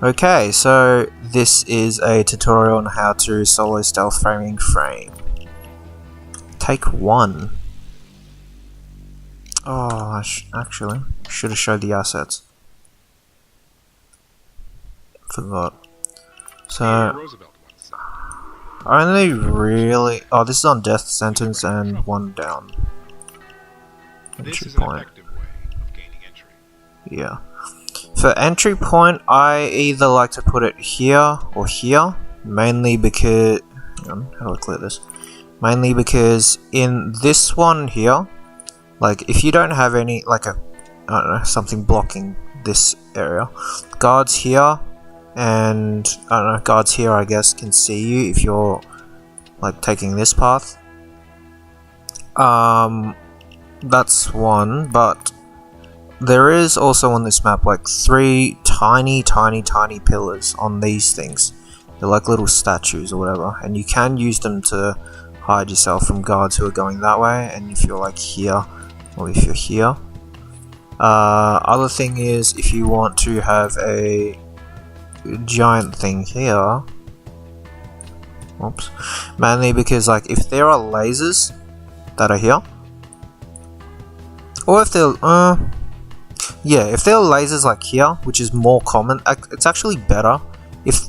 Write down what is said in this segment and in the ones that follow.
Okay, so this is a tutorial on how to solo stealth framing frame. Take 1. Oh, I actually should have showed the assets. Forgot. So, only really... Oh, this is on death sentence and 1 down. This is an effective way of gaining entry. Yeah. For entry point, I either like to put it here or here, mainly because... Hang on, how do I clear this? Mainly because in this one here, like if you don't have any, like I don't know, something blocking this area, guards here and, I don't know, guards here I guess can see you if you're like taking this path. That's one, but there is also on this map like 3 tiny pillars on these things. They're like little statues or whatever, and you can use them to hide yourself from guards who are going that way, and if you're like here, or if you're here. Other thing is, if you want to have a giant thing here, oops, mainly because like if there are lasers that are here, or if they're, yeah, if there are lasers like here, which is more common, it's actually better,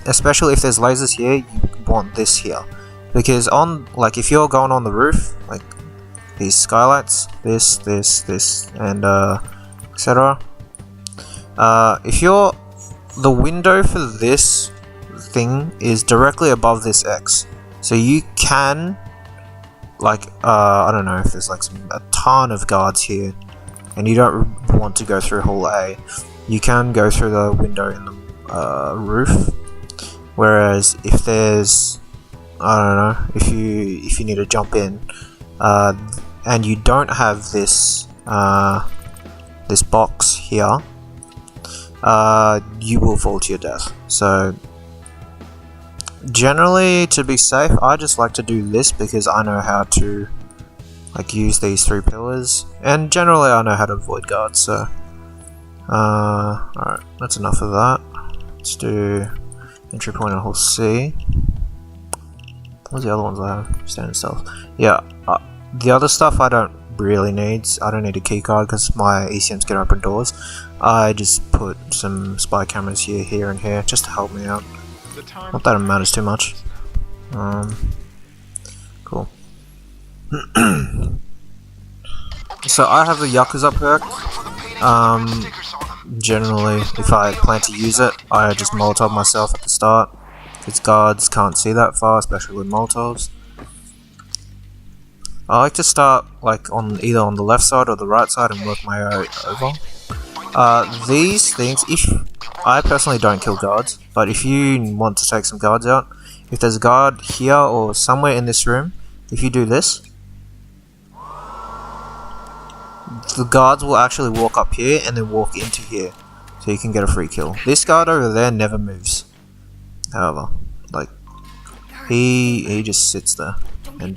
especially if there's lasers here, you want this here. Because on, like, if you're going on the roof, like these skylights, this, and etc. If you're, the window for this thing is directly above this X, so you can, like, I don't know if there's like a ton of guards here, and you don't want to go through hall A, you can go through the window in the roof. Whereas if there's, I don't know, if you need to jump in, and you don't have this this box here, you will fall to your death. So generally, to be safe, I just like to do this because I know how to like use these 3 pillars, and generally I know how to avoid guards. So alright, that's enough of that. Let's do entry point in hall C. What's the other ones I have? Standard stealth. Yeah, the other stuff I don't really need. I don't need a keycard because my ECMs can open doors. I just put some spy cameras here, and here, just to help me out. Not that it matters too much. Cool. So I have the Yakuza perk. Generally, if I plan to use it, I just Molotov myself at the start, because guards can't see that far, especially with Molotovs. I like to start like on either on the left side or the right side and work my way over. These things, if I personally don't kill guards, but if you want to take some guards out, if there's a guard here or somewhere in this room, if you do this, the guards will actually walk up here and then walk into here, so you can get a free kill. This guard over there never moves. However, like he just sits there and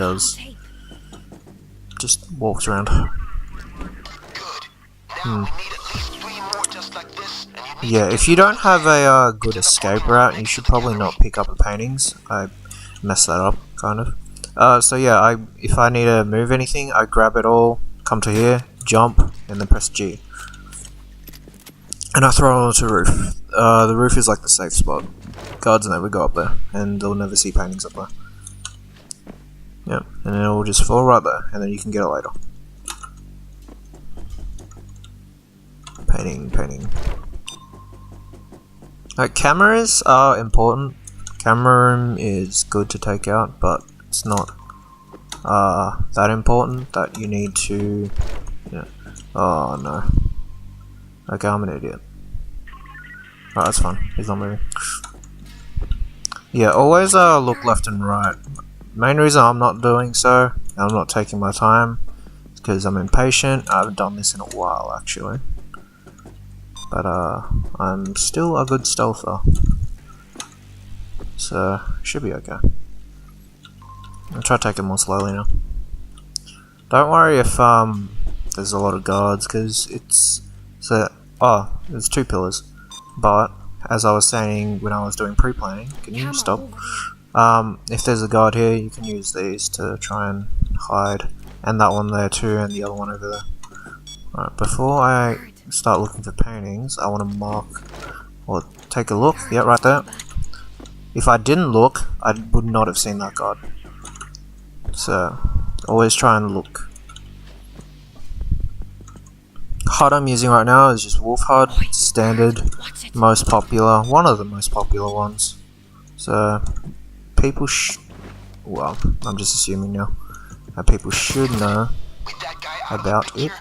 just walks around. Yeah, if you don't have a good escape route, you should probably not pick up the paintings. I messed that up, kind of. So yeah, if I need to move anything, I grab it all, come to here, jump, and then press G. And I throw it onto the roof. The roof is like the safe spot. Guards never go up there, and they'll never see paintings up there. Yep, and then it will just fall right there, and then you can get it later. Painting. Cameras are important. Camera room is good to take out, but it's not that important that you need to. Yeah. Oh no. Okay, I'm an idiot. Alright, that's fine. He's not moving. Yeah, always look left and right. Main reason I'm not doing so, and I'm not taking my time, is because I'm impatient. I haven't done this in a while actually. But I'm still a good stealther, so should be okay. I'll try to take it more slowly now. Don't worry if there's a lot of guards, because there's 2 pillars, but as I was saying when I was doing pre-planning, can you stop? If there's a guard here, you can use these to try and hide, and that one there too, and the other one over there. Alright, before I start looking for paintings, I want to mark or take a look. Yeah, right there. If I didn't look, I would not have seen that guard. So, always try and look. HUD I'm using right now is just Wolf HUD, standard, most popular, one of the most popular ones. So, people well, I'm just assuming now, that people should know about it.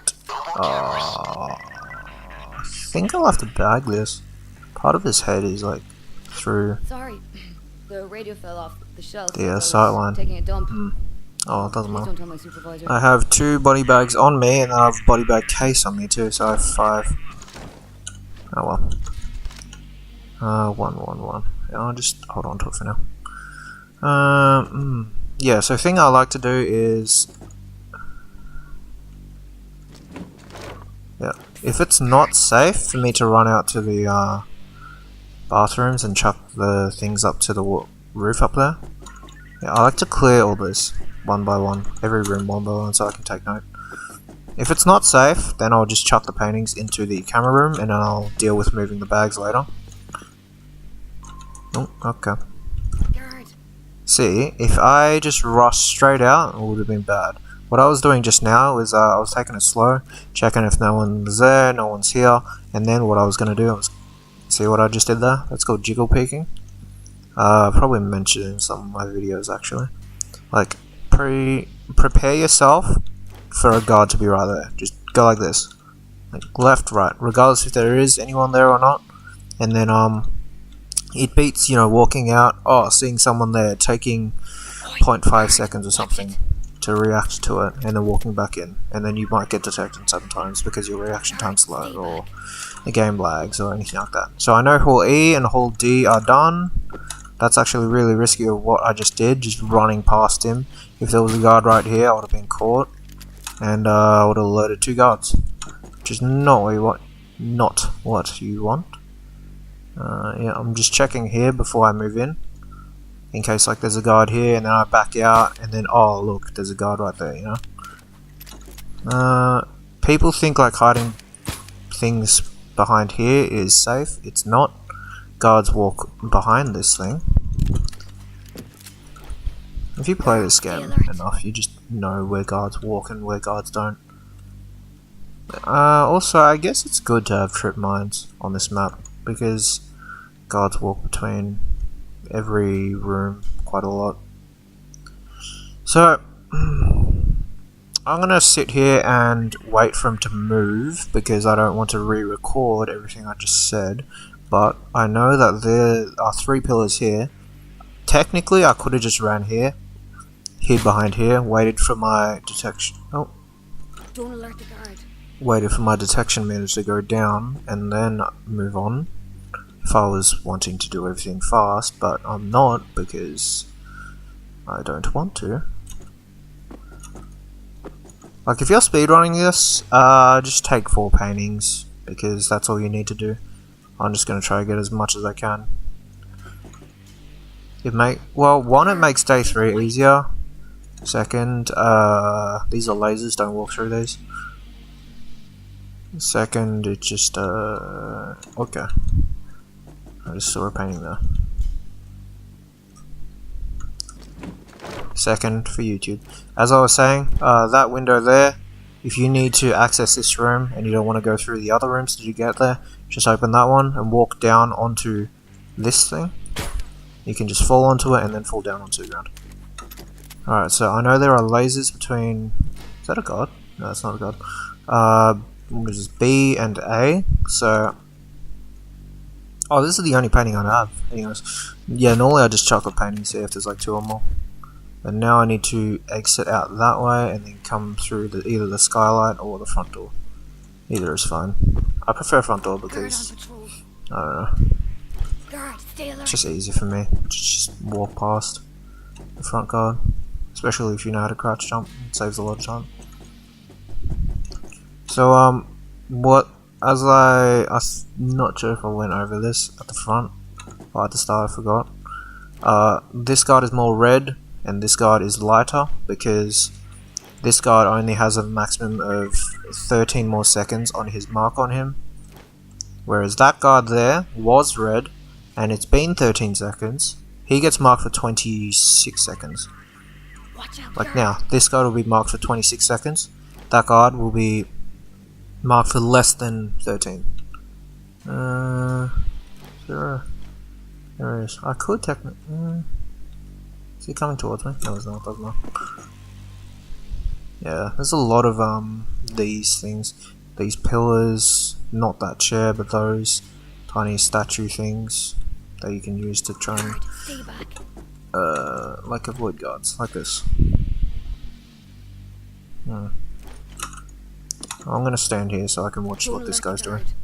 I think I'll have to bag this. Part of his head is like through. Sorry, the radio fell off the shelf. The sightline. Taking a dump. Oh, it doesn't matter. Don't tell my supervisor. I have 2 body bags on me, and I have a body bag case on me too, so I have 5. Oh well. 1. Yeah, I'll just hold on to it for now. Yeah, so thing I like to do is, yeah, if it's not safe for me to run out to the bathrooms and chuck the things up to the roof up there, yeah, I like to clear all this one by one, every room one by one, so I can take note. If it's not safe, then I'll just chuck the paintings into the camera room, and then I'll deal with moving the bags later. Oh, okay. See, if I just rushed straight out, it would have been bad. What I was doing just now is I was taking it slow, checking if no one's there, no one's here, and then what I was going to do was, see what I just did there? That's called jiggle peeking. I probably mentioned it in some of my videos actually. Like, prepare yourself for a guard to be right there. Just go like this, like left, right, regardless if there is anyone there or not. And then it beats, you know, walking out, seeing someone there, taking 0.5 seconds or something to react to it, and then walking back in, and then you might get detected sometimes because your reaction time's slow, or the game lags, or anything like that. So I know Hall E and Hall D are done. That's actually really risky of what I just did, just running past him. If there was a guard right here, I would have been caught, and I would have alerted 2 guards, which is not what you want. Yeah, I'm just checking here before I move in case like there's a guard here, and then I back out, and then oh look, there's a guard right there, you know. People think like hiding things behind here is safe. It's not. Guards walk behind this thing. If you play this game enough, you just know where guards walk and where guards don't. Also, I guess it's good to have trip mines on this map, because guards walk between every room quite a lot. So, I'm gonna sit here and wait for him to move, because I don't want to re-record everything I just said. But I know that there are 3 pillars here. Technically, I could have just ran here, hid behind here, waited for my detection. Oh. Don't alert the guard. Waited for my detection meter to go down, and then move on. If I was wanting to do everything fast, but I'm not, because I don't want to. Like, if you're speedrunning this, just take 4 paintings, because that's all you need to do. I'm just going to try to get as much as I can. It makes day 3 easier. Second, these are lasers, don't walk through these. Second, it just, okay. I just saw a painting there. Second, for YouTube. As I was saying, that window there, if you need to access this room and you don't want to go through the other rooms till you get there, just open that one and walk down onto this thing. You can just fall onto it and then fall down onto the ground. Alright, so I know there are lasers between... Is that a god? No, that's not a god. Which is B and A, so... Oh, this is the only painting I have. Anyways, yeah, normally I just chuck the paintings here if there's like 2 or more. And now I need to exit out that way and then come through either the skylight or the front door. Either is fine. I prefer front door because, I don't know, it's just easier for me to just walk past the front guard. Especially if you know how to crouch jump, it saves a lot of time. So, what not sure if I went over this at the front or at the start, I forgot. This guard is more red and this guard is lighter because this guard only has a maximum of 13 more seconds on his mark on him, whereas that guard there was red and it's been 13 seconds. He gets marked for 26 seconds. Watch out, Like guard. now, this guard will be marked for 26 seconds. That guard will be marked for less than 13. Sure. There it is. I could technically. Is he coming towards me? No, he's not. Doesn't matter. Yeah, there's a lot of these things, these pillars. Not that chair, but those tiny statue things that you can use to try and Guard, stay back. like avoid guards like this. I'm gonna stand here so I can watch Don't what this alert guy's the doing guard.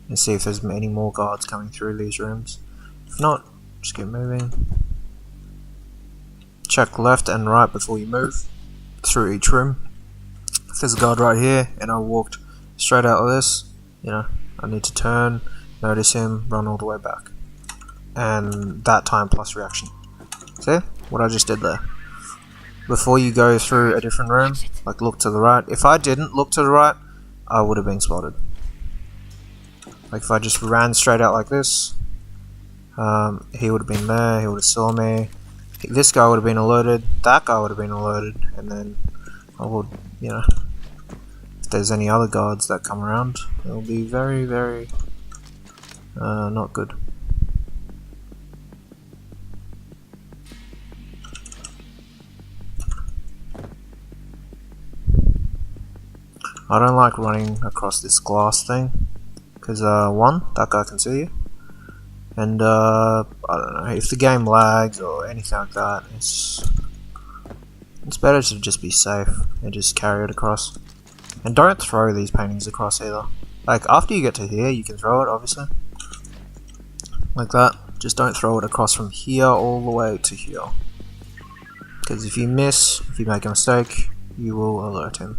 and see if there's any more guards coming through these rooms. If not, just keep moving. Check left and right before you move through each room. If there's a guard right here and I walked straight out of this, you know, I need to turn, notice him, run all the way back. And that time plus reaction. See what I just did there? Before you go through a different room, like look to the right. If I didn't look to the right, I would have been spotted. Like if I just ran straight out like this, he would have been there, he would have saw me. This guy would have been alerted, that guy would have been alerted, and then I would, you know, if there's any other guards that come around, it'll be very, very not good. I don't like running across this glass thing because one, that guy can see you, and I don't know, if the game lags or anything like that, it's better to just be safe and just carry it across. And don't throw these paintings across either. Like after you get to here, you can throw it obviously, like that. Just don't throw it across from here all the way to here, because if you miss, if you make a mistake, you will alert him.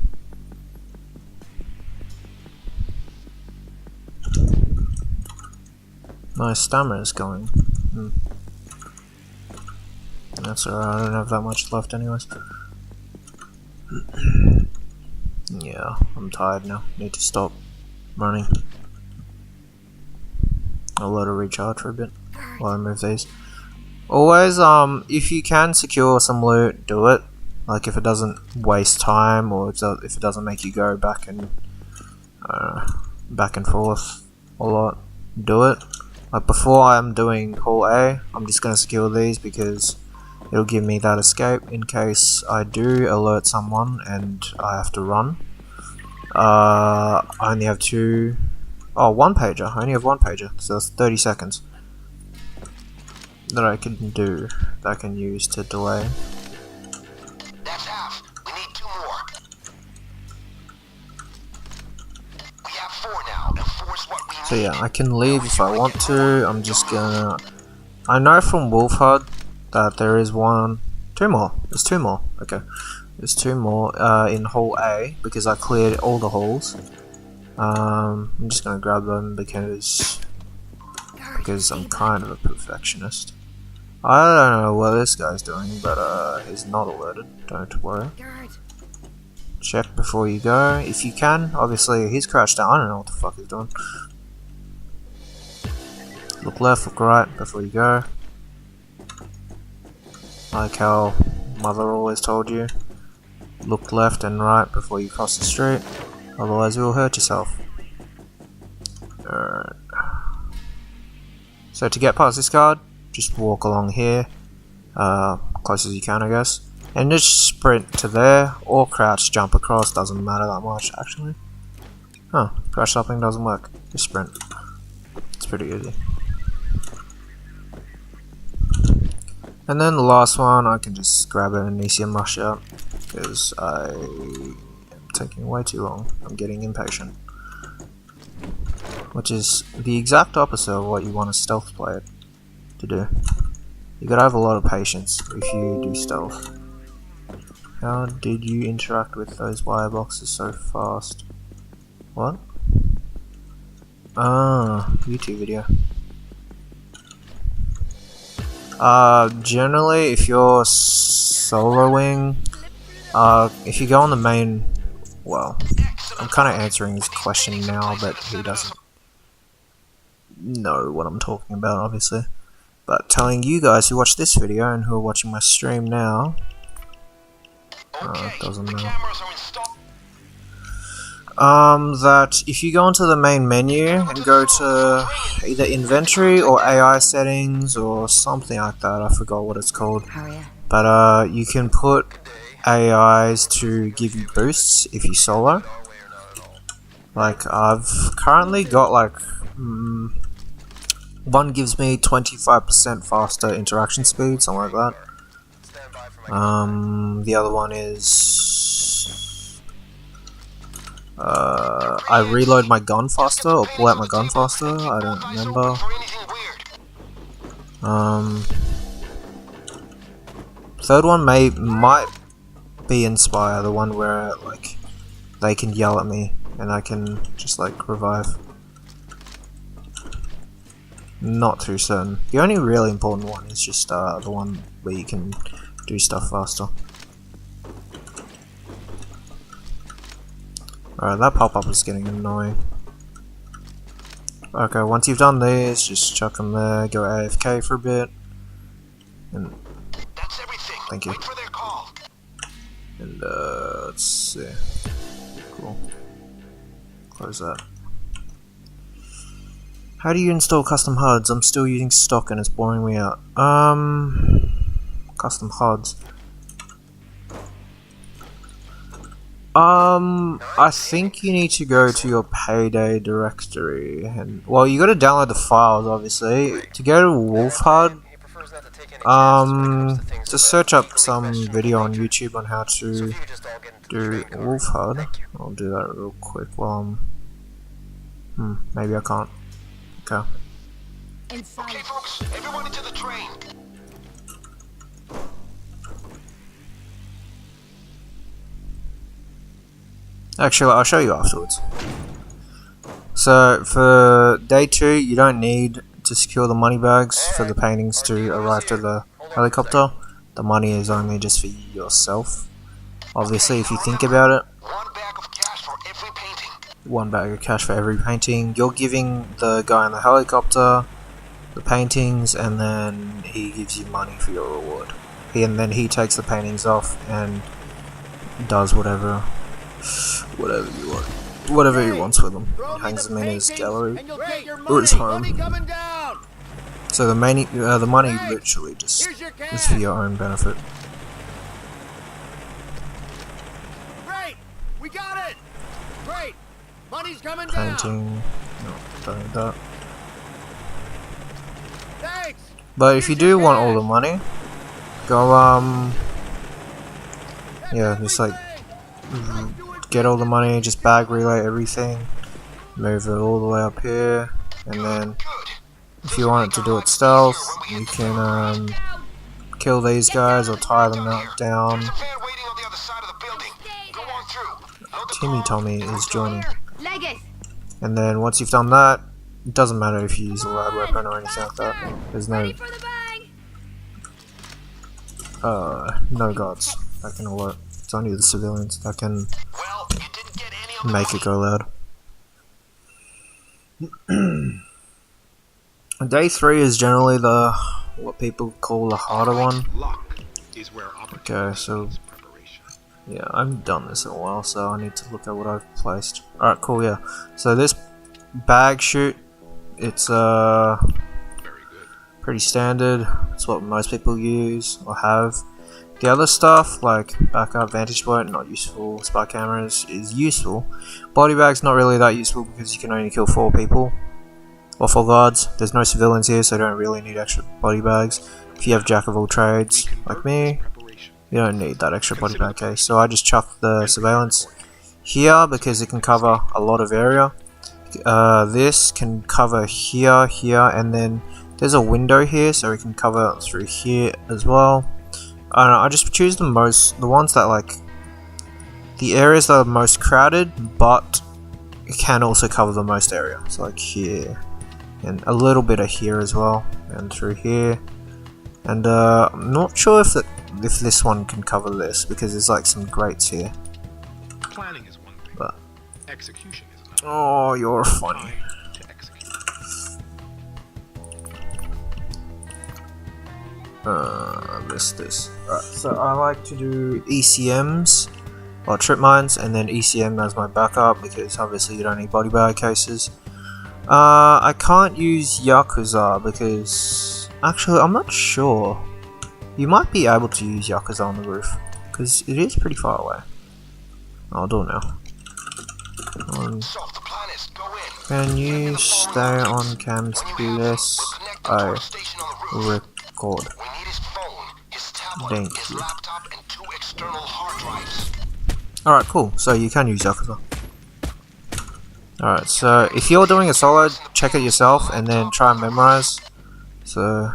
My stamina's going. That's alright, I don't have that much left anyways. Yeah, I'm tired now. Need to stop running. I'll let it recharge for a bit while I move these. Always, if you can secure some loot, do it. Like if it doesn't waste time or if it doesn't make you go back and forth a lot, do it. Like before I'm doing Hall A, I'm just going to secure these because it'll give me that escape in case I do alert someone and I have to run. I only have one pager. I only have one pager, so that's 30 seconds that I can do, that I can use to delay. That's half. We need 2 more. We have 4 now. Enforce what we need. So yeah, I can leave if I want to. I'm just gonna... I know from Wolf HUD that there is 2 more. There's 2 more. Okay. There's 2 more in Hall A because I cleared all the halls. I'm just gonna grab them because I'm kind of a perfectionist. I don't know what this guy's doing, but he's not alerted. Don't worry. Guard. Check before you go, if you can. Obviously, he's crouched down. I don't know what the fuck he's doing. Look left, look right before you go. Like how mother always told you. Look left and right before you cross the street. Otherwise, you will hurt yourself. Alright. So to get past this guard, just walk along here. Close as you can, I guess. And just sprint to there, or crouch jump across, doesn't matter that much actually. Oh, crouch jumping doesn't work, just sprint. It's pretty easy. And then the last one, I can just grab it and ECM rush out, because I am taking way too long. I'm getting impatient. Which is the exact opposite of what you want a stealth player to do. You gotta have a lot of patience if you do stealth. How did you interact with those wire boxes so fast? What? YouTube video. Generally, if you're soloing, if you go on the main, well, I'm kind of answering his question now, but he doesn't know what I'm talking about, obviously. But telling you guys who watch this video and who are watching my stream now, doesn't matter. That if you go into the main menu and go to either inventory or AI settings or something like that, I forgot what it's called. But you can put AIs to give you boosts if you solo. Like I've currently got like one gives me 25% faster interaction speed, something like that. The other one is I reload my gun faster or pull out my gun faster. I don't remember. Third one might be Inspire, the one where like they can yell at me and I can just like revive. Not too certain. The only really important one is just the one where you can do stuff faster. Alright, that pop-up is getting annoying. Okay, once you've done these, just chuck them there, go AFK for a bit. And That's everything. Thank you. Wait for their call. And let's see. Cool. Close that. How do you install custom HUDs? I'm still using stock and it's boring me out. Custom HUDs. I think you need to go to your Payday directory and, well, you gotta download the files, obviously. To go to Wolf HUD, just search up some video on YouTube on how to do Wolf HUD. I'll do that real quick while I'm, maybe I can't. Okay. Okay, folks, everyone into the train. Actually, I'll show you afterwards. So, for day 2, you don't need to secure the money bags for the paintings to arrive to the helicopter. The money is only just for yourself. Obviously, if you think about it, One bag of cash for every painting. one bag of cash for every painting. You're giving the guy in the helicopter the paintings, and then he gives you money for your reward. And then he takes the paintings off and does whatever you want. Whatever he wants with them. He hangs them in his gallery or his home. So the money literally just is for your own benefit. Great! We got it! Great! Money's coming down! Painting. No, don't need that. Thanks! But if you do want all the money, go yeah, just like get all the money, just bag relay everything, move it all the way up here, and then if you want it to do it stealth, you can kill these guys or tie them down. There's a van waiting on the other side of the building. Go on through. Load the Timmy car. Tommy is joining. Leggett! And then once you've done that, it doesn't matter if you use a loud weapon or anything like that. There's no For the bang! no guards that can alert. It's only the civilians that can Well, you didn't get any of the make it go loud. Day 3 is generally what people call the harder one. Luck is where Okay, so opportunity preparation. yeah, I haven't done this in a while, so I need to look at what I've placed. Alright, cool, yeah. So this bag shoot, it's Very good. pretty standard. It's what most people use or have. The other stuff, like backup, vantage point, not useful. Spy cameras is useful. Body bag's not really that useful because you can only kill 4 people. Or 4 guards. There's no civilians here, so you don't really need extra body bags. If you have jack of all trades, like me, Preparation. you don't need that extra body bag case. So I just chuck the surveillance here because it can cover a lot of area. This can cover here, and then there's a window here, so we can cover through here as well. I don't know, I just choose the ones that like, the areas that are most crowded, but can also cover the most area. So like here, and a little bit of here as well, and through here. And I'm not sure if this one can cover this because there's like some grates here. Planning is one thing, But execution is another. oh, you're funny. Time to execute. This. Alright, so I like to do ECMs or trip mines, and then ECM as my backup because obviously you don't need body bag cases. I can't use Yakuza because actually I'm not sure. You might be able to use Yakuza on the roof because it is pretty far away. I'll do it now. Solve the planets. Go in. Can you stay on cams less? I record. We need his phone, his tablet, Thank his you. laptop, and 2 external hard drives. Alright, cool. So you can use Yakuza. Alright, so if you're doing a solo, check it yourself and then try and memorize. So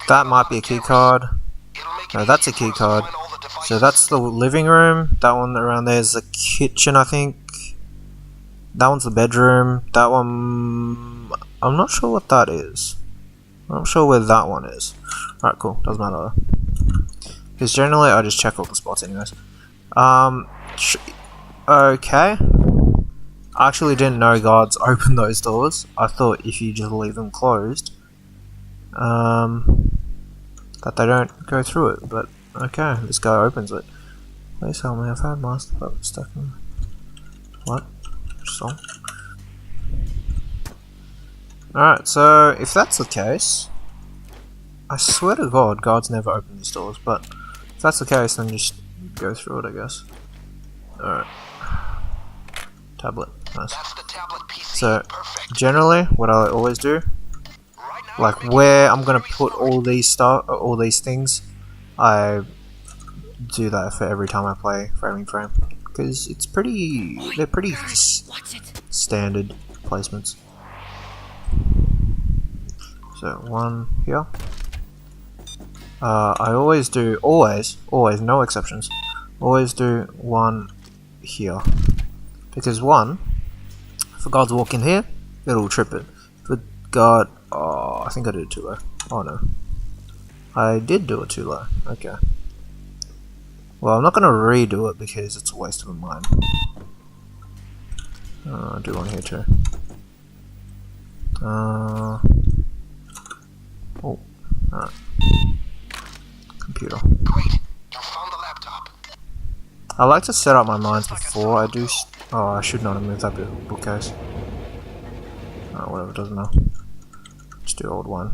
that might be a key card. No, that's a key card. So that's the living room. That one around there is the kitchen, I think. That one's the bedroom. That one, I'm not sure what that is. I'm not sure where that one is. Alright, cool. Doesn't matter. Because generally I just check all the spots anyways. Okay. I actually didn't know guards open those doors. I thought if you just leave them closed, that they don't go through it. But okay, this guy opens it. Please help me, I've had master puppet stuck in. What? Song? Alright, so if that's the case, I swear to God, guards never open these doors, but if that's the case, then just go through it, I guess. Alright. Tablet, nice. That's the tablet PC. So, Perfect. generally, what I always do, Right now, like where I'm gonna put all these things, I do that for every time I play Framing Frame, because it's they're pretty standard placements. So one here. I always do, always, no exceptions, always do one here, because one, if a guard's walking here, it'll trip it. If a guard, oh, I think I did it too low. Oh no, I did do it too low. Okay. Well, I'm not gonna redo it because it's a waste of a mine. I'll do one here too. Oh, alright. Computer. Great. You found the laptop. I like to set up my mines before I do. Oh, I should not have moved that bookcase. Oh, whatever, doesn't matter. Just do old one.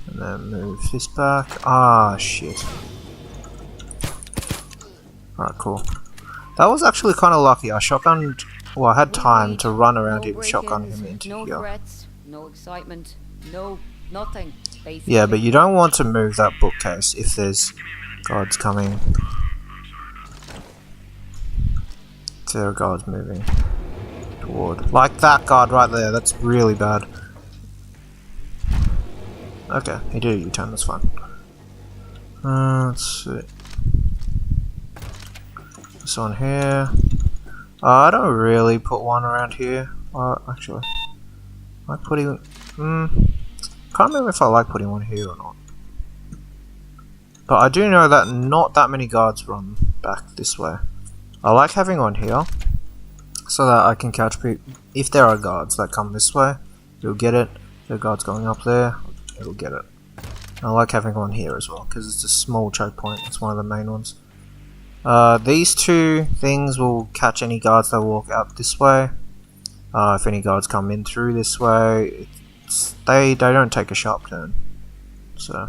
And then move this back. Ah, shit. Alright, cool. That was actually kind of lucky. I shotgunned. Well, I had time to run around here and shotgun him into no here. threats, no excitement, no nothing. Basically. Yeah, but you don't want to move that bookcase if there's guards coming. There are guards moving toward. Like that guard right there, that's really bad. Okay, he did a U-turn, that's fine. Let's see. This one here. I don't really put one around here. Actually. I like putting... can't remember if I like putting one here or not. But I do know that not that many guards run back this way. I like having one here, so that I can catch people. If there are guards that come this way, you'll get it. If there are guards going up there, it'll get it. I like having one here as well, because it's a small choke point. It's one of the main ones. These two things will catch any guards that walk out this way. If any guards come in through this way, they don't take a sharp turn. So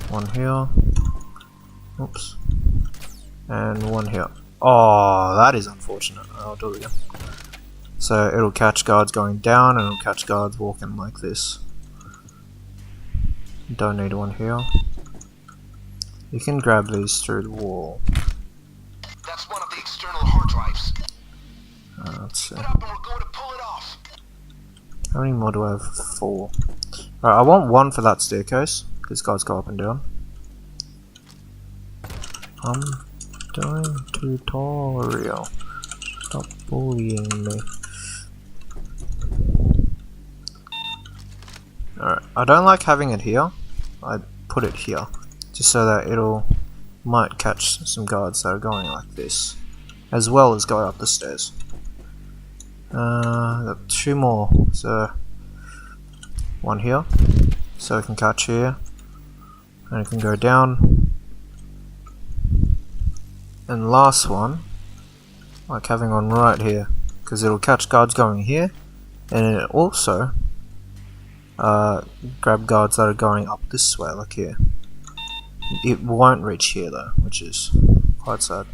one here. Oops. And one here. Oh, that is unfortunate. I'll do it again. So it'll catch guards going down and it'll catch guards walking like this. Don't need one here. You can grab these through the wall. That's one of the external hard drives. Let's see. Get up and we're going to pull it off. How many more do I have? 4. Alright, I want one for that staircase, because guards go up and down. I'm doing tutorial. Stop bullying me. Alright, I don't like having it here. I put it here just so that it'll might catch some guards that are going like this, as well as go up the stairs. Got 2 more, so 1 here, so we can catch here, and it can go down. And last one, like having one right here, because it'll catch guards going here, and it also grab guards that are going up this way, like here. It won't reach here though, which is quite sad.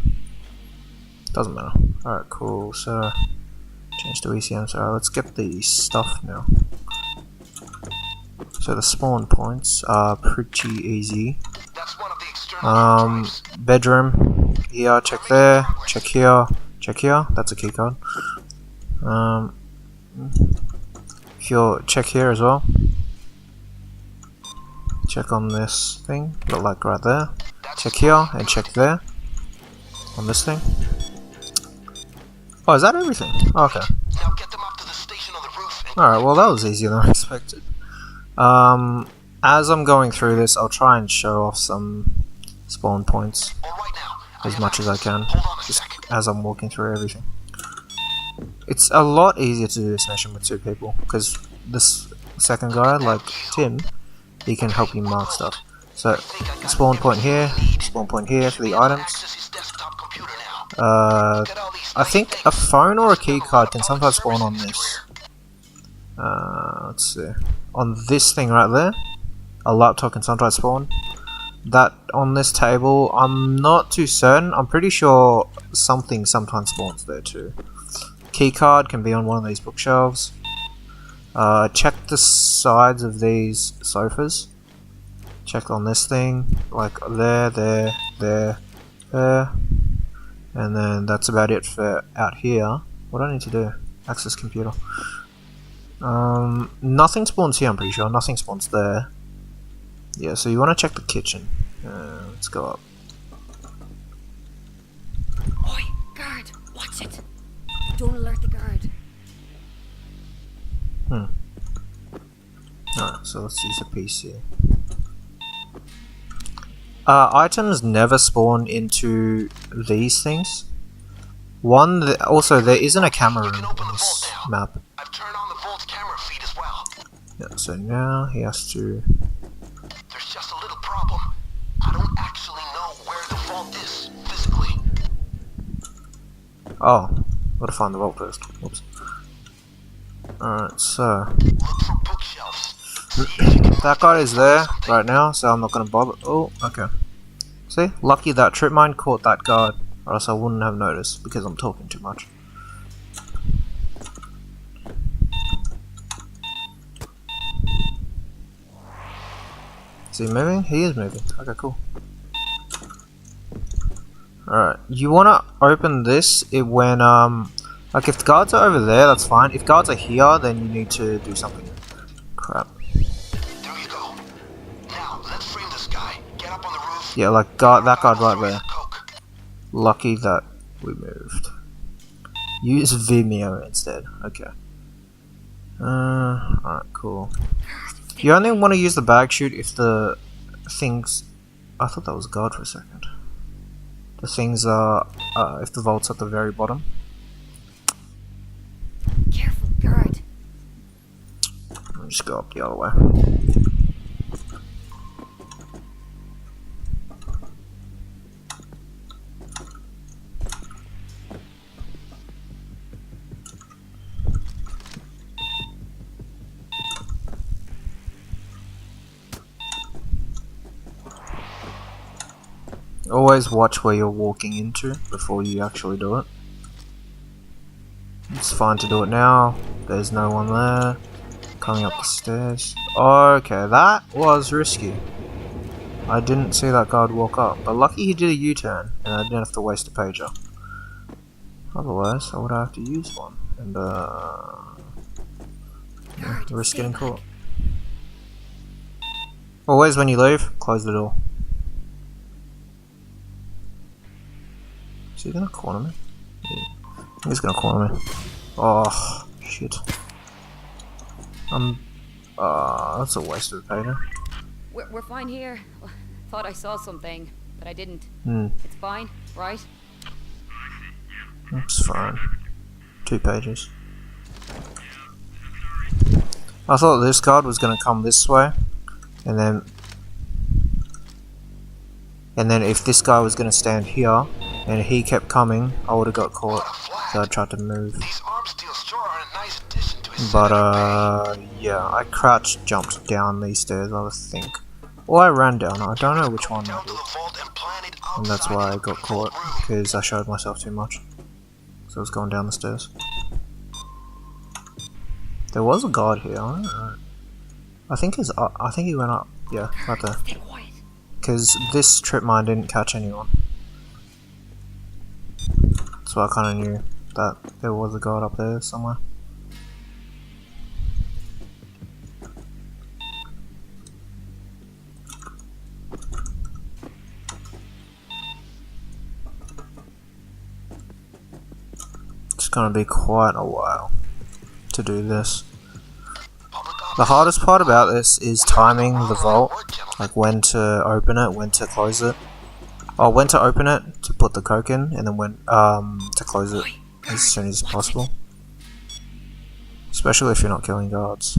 Doesn't matter. Alright, cool. So change to ECM. So let's get the stuff now. So the spawn points are pretty easy. That's one of the external Bedroom here, check there, check here, check here. That's a key card. If you'll check here as well. Check on this thing, look like right there. Check here and check there. On this thing. Oh, is that everything? Okay. Now get them up to the station on the roof. Alright, well that was easier than I expected. As I'm going through this, I'll try and show off some spawn points as much as I can, just as I'm walking through everything. It's a lot easier to do this mission with 2 people, because this second guy, like Tim, he can help you mark stuff. So, spawn point here for the items. I think a phone or a key card can sometimes spawn on this. Let's see. On this thing right there, a laptop can sometimes spawn. That on this table, I'm not too certain. I'm pretty sure something sometimes spawns there too. Key card can be on one of these bookshelves. Check the sides of these sofas. Check on this thing, like there, and then that's about it for out here. What do I need to do? Access computer. Nothing spawns here, I'm pretty sure. Nothing spawns there. Yeah, so you want to check the kitchen. Let's go up. Oi, guard, watch it. Don't alert the guard. Alright, so let's use the PC. Items never spawn into these things. Also, there isn't a camera room in this map. I've turned on the Vault's camera feed as well. Yeah, so now he has to... There's just a little problem. I don't actually know where the vault is physically. Oh, gotta find the vault first. Whoops. Alright, so... Look for bookshelves. that guy is there right now, so I'm not gonna bother. Oh, okay. See? Lucky that trip mine caught that guard, or else I wouldn't have noticed, because I'm talking too much. Is he moving? He is moving. Okay, cool. Alright, you wanna open this when, like if the guards are over there, that's fine. If guards are here, then you need to do something. Crap. There you go. Now, let's frame this guy. Get up on the roof. Yeah, like that guard right there. Lucky that we moved. Use Vimeo instead. Okay. Alright, cool. You only want to use the bag chute if the things... I thought that was a guard for a second. The things are... if the vault's at the very bottom. Careful, guard. I'll just go up the other way. Always watch where you're walking into before you actually do it. It's fine to do it now. There's no one there. Coming up the stairs. Okay, that was risky. I didn't see that guard walk up, but lucky he did a U-turn and I didn't have to waste a pager. Otherwise, I would have to use one and risk getting caught. Always when you leave, close the door. he gonna corner me? Yeah. I think he's gonna corner me. Oh, shit. That's a waste of a payday. We're fine here. Thought I saw something, but I didn't. It's fine, right? It's fine. 2 pages. I thought this guard was gonna come this way, and then if this guy was gonna stand here, and he kept coming, I would have got caught. So I tried to move. These arms steel sure are a nice addition to his But setup, yeah, I crouched, jumped down these stairs, I think. Or I ran down, I don't know which one I down to did. the vault and planted And that's outside why I the got control caught, room. because I showed myself too much. So I was going down the stairs. There was a guard here, I don't know. I think he went up, yeah, right there. Stay quiet. Because this trip mine didn't catch anyone. So I kinda knew that there was a guard up there somewhere. It's gonna be quite a while to do this. The hardest part about this is timing the vault, like when to open it, when to close it. Oh, when to open it to put the coke in, and then when to close it as soon as possible. Especially if you're not killing guards.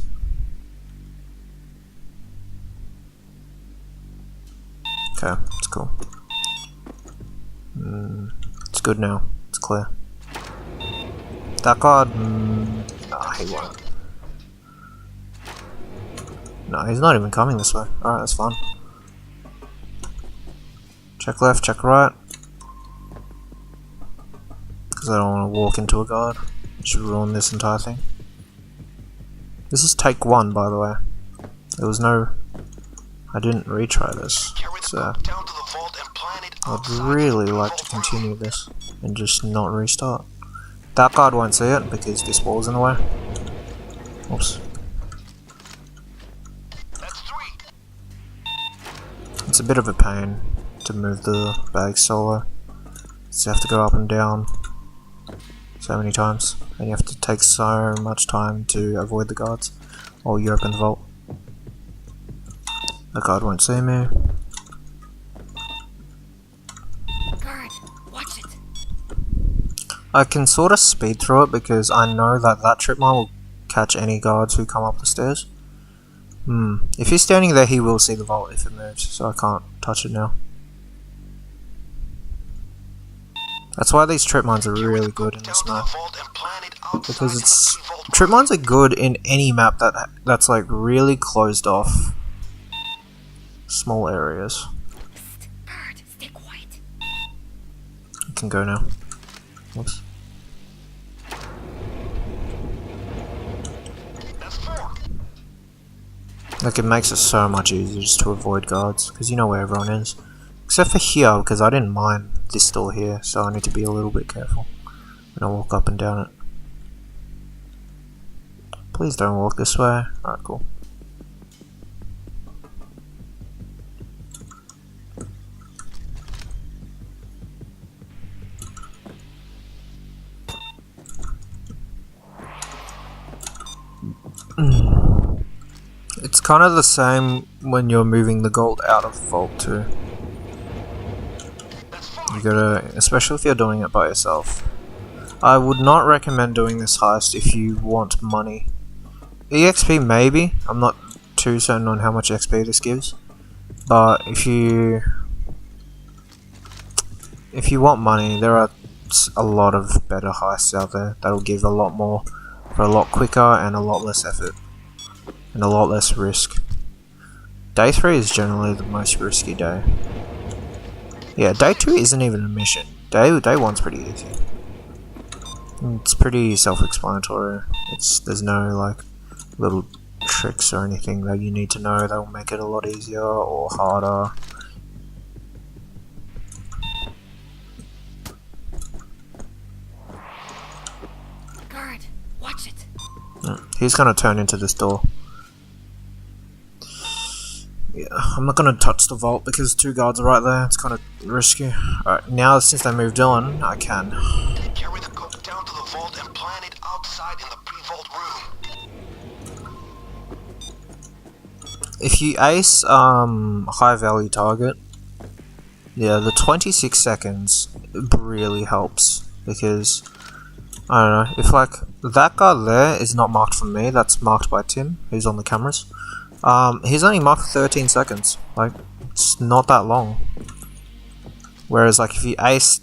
Okay, it's cool. It's good now. It's clear. That guard, nah, he won't. No, he's not even coming this way. Alright, that's fine. Check left, check right. Because I don't want to walk into a guard. It should ruin this entire thing. This is take 1, by the way. There was no... I didn't retry this. So Down to the vault and planted I'd outside really the like to control continue room. this and just not restart. That guard won't see it because this wall's in the way. Oops. That's 3. It's a bit of a pain to move the bag solo. So you have to go up and down so many times, and you have to take so much time to avoid the guards while you open the vault. The guard won't see me. Guard, watch it. I can sort of speed through it because I know that that trip mine will catch any guards who come up the stairs. If he's standing there, he will see the vault if it moves, so I can't touch it now. That's why these trip mines are really good in this map. Because it's... Trip mines are good in any map that's like really closed off. Small areas. Guard, stay quiet. You can go now. Whoops. That's 4. Like, it makes it so much easier just to avoid guards, because you know where everyone is. Except for here, because I didn't mind this door here, so I need to be a little bit careful when I walk up and down it. Please don't walk this way. Alright, cool. It's kind of the same when you're moving the gold out of the vault too. You gotta, especially if you're doing it by yourself. I would not recommend doing this heist if you want money. EXP maybe, I'm not too certain on how much XP this gives. But if you want money, there are a lot of better heists out there that'll give a lot more for a lot quicker and a lot less effort. And a lot less risk. Day 3 is generally the most risky day. Yeah, day 2 isn't even a mission. Day 1's pretty easy. It's pretty self-explanatory. There's no like little tricks or anything that you need to know that will make it a lot easier or harder. Guard, watch it. He's gonna turn into this door. Yeah, I'm not gonna touch the vault because 2 guards are right there. It's kind of risky. Alright, now since they moved on, I can. Carry the coke down to the vault and plant it outside in the pre-vault room. If you ace high value target, yeah, the 26 seconds really helps because I don't know, if like that guy there is not marked from me, that's marked by Tim, who's on the cameras. He's only marked for 13 seconds. Like, it's not that long. Whereas like if you ace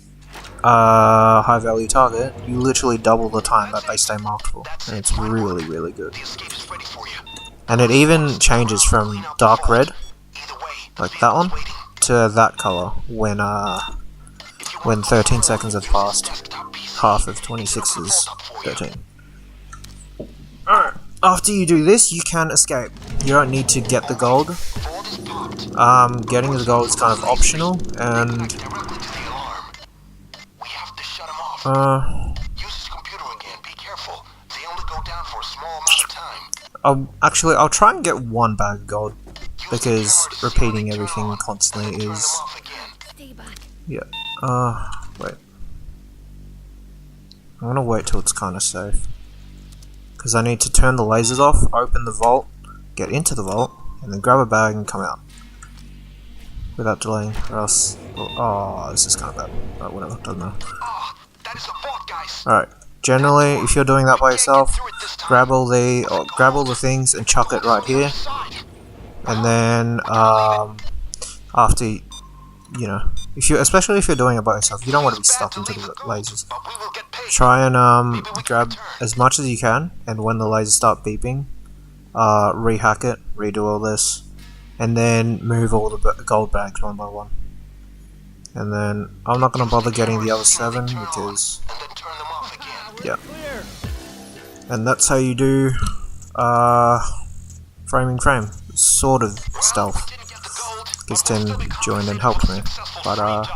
high value target, you literally double the time that they stay marked for. And it's really, really good. And it even changes from dark red, like that one, to that color when 13 seconds have passed. Half of 26 is 13. Alright, after you do this, you can escape. You don't need to get the gold. Getting the gold is kind of optional, and I'll try and get 1 bag of gold, because repeating everything constantly is... Yeah, wait. I'm gonna wait till it's kinda safe. Because I need to turn the lasers off, open the vault, get into the vault, and then grab a bag and come out. Without delaying, or else... Oh, this is kinda bad. Alright, whatever, doesn't matter. Alright, generally, if you're doing that by yourself, grab all the things and chuck it right here. And then, after, you know, especially if you're doing it by yourself, you don't want to be stuck into the lasers. Try and grab as much as you can, and when the lasers start beeping, rehack it, redo all this, and then move all the gold bags one by one. And then I'm not gonna bother getting the other 7 because, yeah. And that's how you do framing frame, sort of stealth. Because Tim joined and helped me, but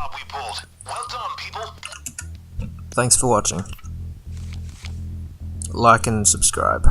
thanks for watching. Like and subscribe.